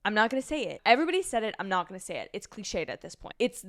I'm not going to say it. Everybody said it. I'm not going to say it. It's cliched at this point. It's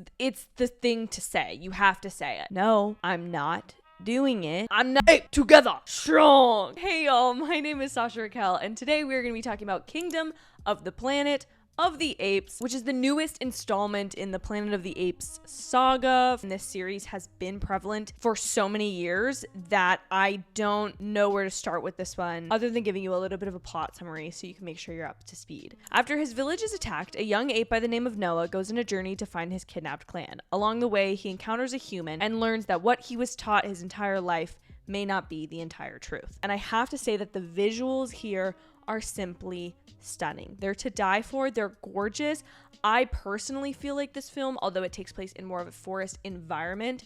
the thing to say. You have to say it. No, I'm not doing it. I'm not. Hey, together, strong. Hey y'all, my name is Sasha Raquel, and today we're going to be talking about Kingdom of the Planet of the Apes, which is the newest installment in the Planet of the Apes saga. And this series has been prevalent for so many years that I don't know where to start with this one, other than giving you a little bit of a plot summary so you can make sure you're up to speed. After his village is attacked, a young ape by the name of Noah goes on a journey to find his kidnapped clan. Along the way, he encounters a human and learns that what he was taught his entire life may not be the entire truth. And I have to say that the visuals here are simply stunning. They're to die for. They're gorgeous. I personally feel like this film, although it takes place in more of a forest environment,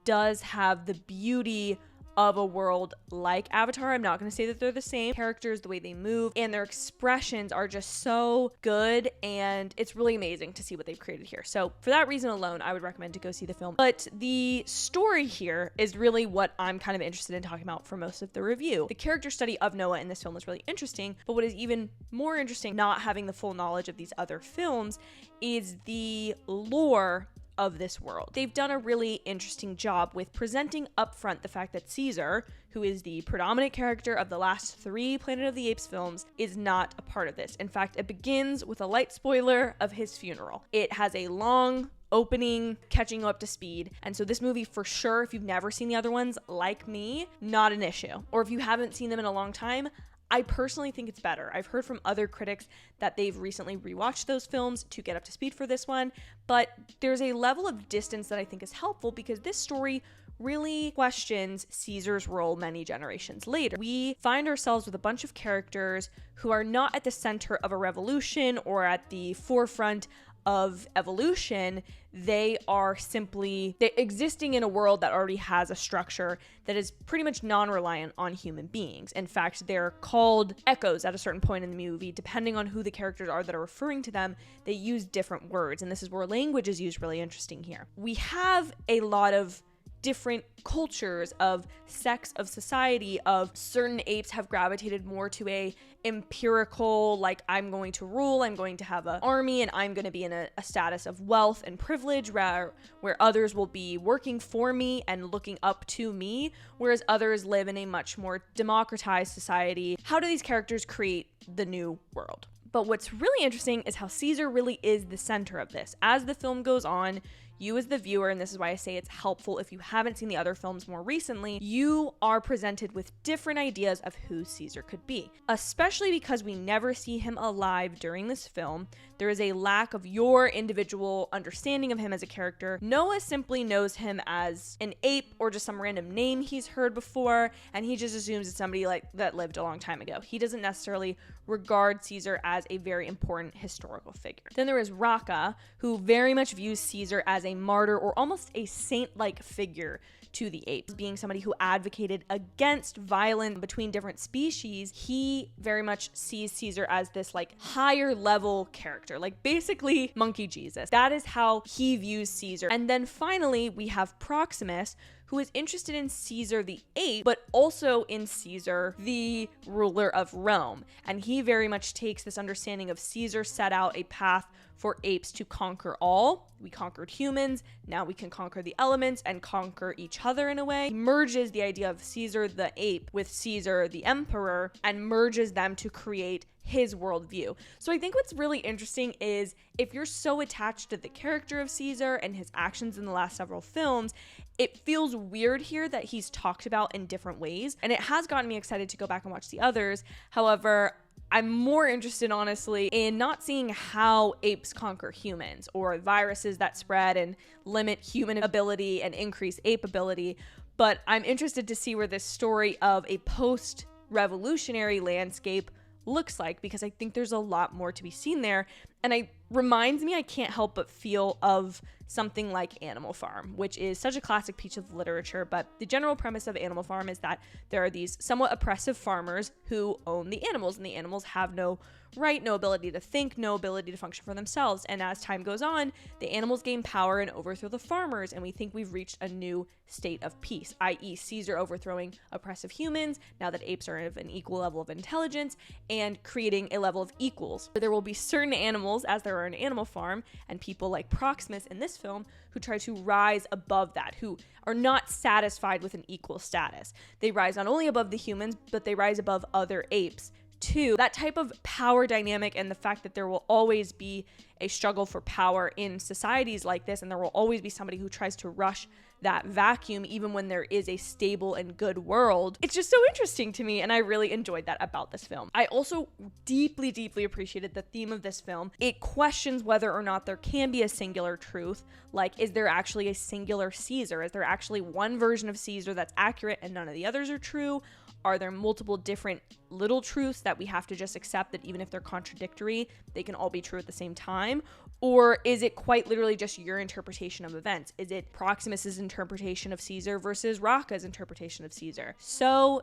does have the beauty of a world like Avatar. I'm not going to say that they're the same. Characters, the way they move, and their expressions are just so good, and it's really amazing to see what they've created here. So for that reason alone, I would recommend to go see the film. But the story here is really what I'm kind of interested in talking about for most of the review. The character study of Noah in this film is really interesting, but what is even more interesting, not having the full knowledge of these other films, is the lore of this world. They've done a really interesting job with presenting upfront the fact that Caesar, who is the predominant character of the last 3 Planet of the Apes films, is not a part of this. In fact, it begins with a light spoiler of his funeral. It has a long opening catching you up to speed, and so this movie, for sure, if you've never seen the other ones, like me, not an issue. Or if you haven't seen them in a long time, I personally think it's better. I've heard from other critics that they've recently rewatched those films to get up to speed for this one, but there's a level of distance that I think is helpful because this story really questions Caesar's role many generations later. We find ourselves with a bunch of characters who are not at the center of a revolution or at the forefront of evolution. They are simply existing in a world that already has a structure that is pretty much non-reliant on human beings. In fact, they're called echoes at a certain point in the movie. Depending on who the characters are that are referring to them, they use different words, and this is where language is used really interesting here. We have a lot of different cultures of sects of society. Of certain apes have gravitated more to a empirical, like, I'm going to rule, I'm going to have an army, and I'm going to be in a status of wealth and privilege, where others will be working for me and looking up to me, whereas others live in a much more democratized society. How do these characters create the new world? But what's really interesting is how Caesar really is the center of this. As the film goes on, you as the viewer, and this is why I say it's helpful if you haven't seen the other films more recently, you are presented with different ideas of who Caesar could be. Especially because we never see him alive during this film, there is a lack of your individual understanding of him as a character. Noah simply knows him as an ape or just some random name he's heard before, and he just assumes it's somebody like that lived a long time ago. He doesn't necessarily regard Caesar as a very important historical figure. Then there is Raka, who very much views Caesar as a martyr or almost a saint-like figure to the apes. Being somebody who advocated against violence between different species, he very much sees Caesar as this like higher level character, like basically monkey Jesus. That is how he views Caesar. And then finally, we have Proximus, who is interested in Caesar the ape, but also in Caesar, the ruler of Rome. And he very much takes this understanding of Caesar set out a path for apes to conquer all. We conquered humans, now we can conquer the elements and conquer each other in a way. He merges the idea of Caesar the ape with Caesar the emperor and merges them to create his worldview. So I think what's really interesting is if you're so attached to the character of Caesar and his actions in the last several films, it feels weird here that he's talked about in different ways. And it has gotten me excited to go back and watch the others. However, I'm more interested, honestly, in not seeing how apes conquer humans or viruses that spread and limit human ability and increase ape ability, but I'm interested to see where this story of a post-revolutionary landscape looks like, because I think there's a lot more to be seen there. And I reminds me, I can't help but feel of something like Animal Farm, which is such a classic piece of literature. But the general premise of Animal Farm is that there are these somewhat oppressive farmers who own the animals, and the animals have no right, no ability to think, no ability to function for themselves. And as time goes on, the animals gain power and overthrow the farmers, and we think we've reached a new state of peace, i.e. Caesar overthrowing oppressive humans, now that apes are of an equal level of intelligence, and creating a level of equals. There will be certain animals, as there are in Animal Farm, and people like Proximus in this film, who try to rise above that, who are not satisfied with an equal status. They rise not only above the humans, but they rise above other apes too. That type of power dynamic, and the fact that there will always be a struggle for power in societies like this, and there will always be somebody who tries to rush that vacuum even when there is a stable and good world. It's just so interesting to me, and I really enjoyed that about this film. I also deeply, deeply appreciated the theme of this film. It questions whether or not there can be a singular truth. Like, is there actually a singular Caesar? Is there actually one version of Caesar that's accurate and none of the others are true? Are there multiple different little truths that we have to just accept that even if they're contradictory, they can all be true at the same time? Or is it quite literally just your interpretation of events? Is it Proximus's interpretation of Caesar versus Rocca's interpretation of Caesar? So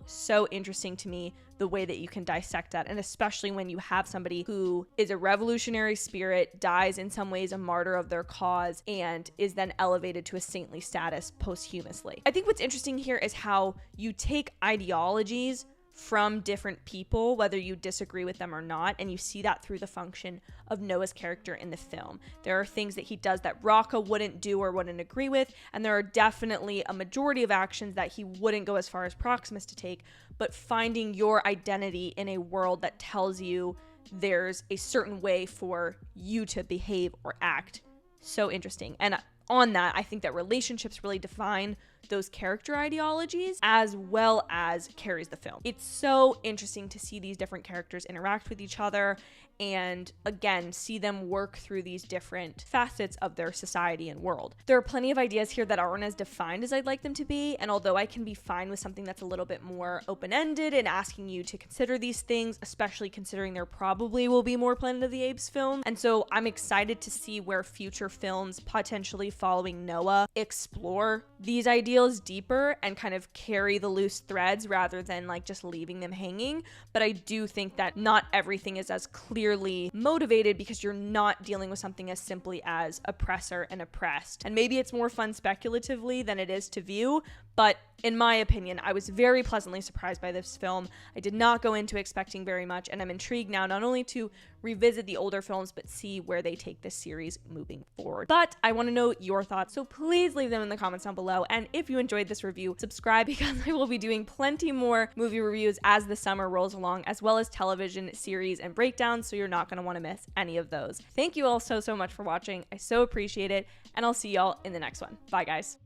interesting to me, the way that you can dissect that, and especially when you have somebody who is a revolutionary spirit, dies in some ways a martyr of their cause, and is then elevated to a saintly status posthumously. I think what's interesting here is how you take ideologies from different people, whether you disagree with them or not, and you see that through the function of Noah's character in the film. There are things that he does that Rocca wouldn't do or wouldn't agree with, and there are definitely a majority of actions that he wouldn't go as far as Proximus to take, but finding your identity in a world that tells you there's a certain way for you to behave or act. So interesting. And on that, I think that relationships really define those character ideologies as well as carries the film. It's so interesting to see these different characters interact with each other and, again, see them work through these different facets of their society and world. There are plenty of ideas here that aren't as defined as I'd like them to be, and although I can be fine with something that's a little bit more open-ended and asking you to consider these things, especially considering there probably will be more Planet of the Apes films, and so I'm excited to see where future films potentially following Noah explore these ideals deeper and kind of carry the loose threads rather than like just leaving them hanging. But I do think that not everything is as clearly motivated because you're not dealing with something as simply as oppressor and oppressed. And maybe it's more fun speculatively than it is to view, but in my opinion, I was very pleasantly surprised by this film. I did not go into expecting very much, and I'm intrigued now not only to revisit the older films, but see where they take this series moving forward. But I want to know your thoughts, so please leave them in the comments down below. And if you enjoyed this review, subscribe because I will be doing plenty more movie reviews as the summer rolls along, as well as television series and breakdowns, so you're not going to want to miss any of those. Thank you all so much for watching. I so appreciate it, and I'll see y'all in the next one. Bye, guys.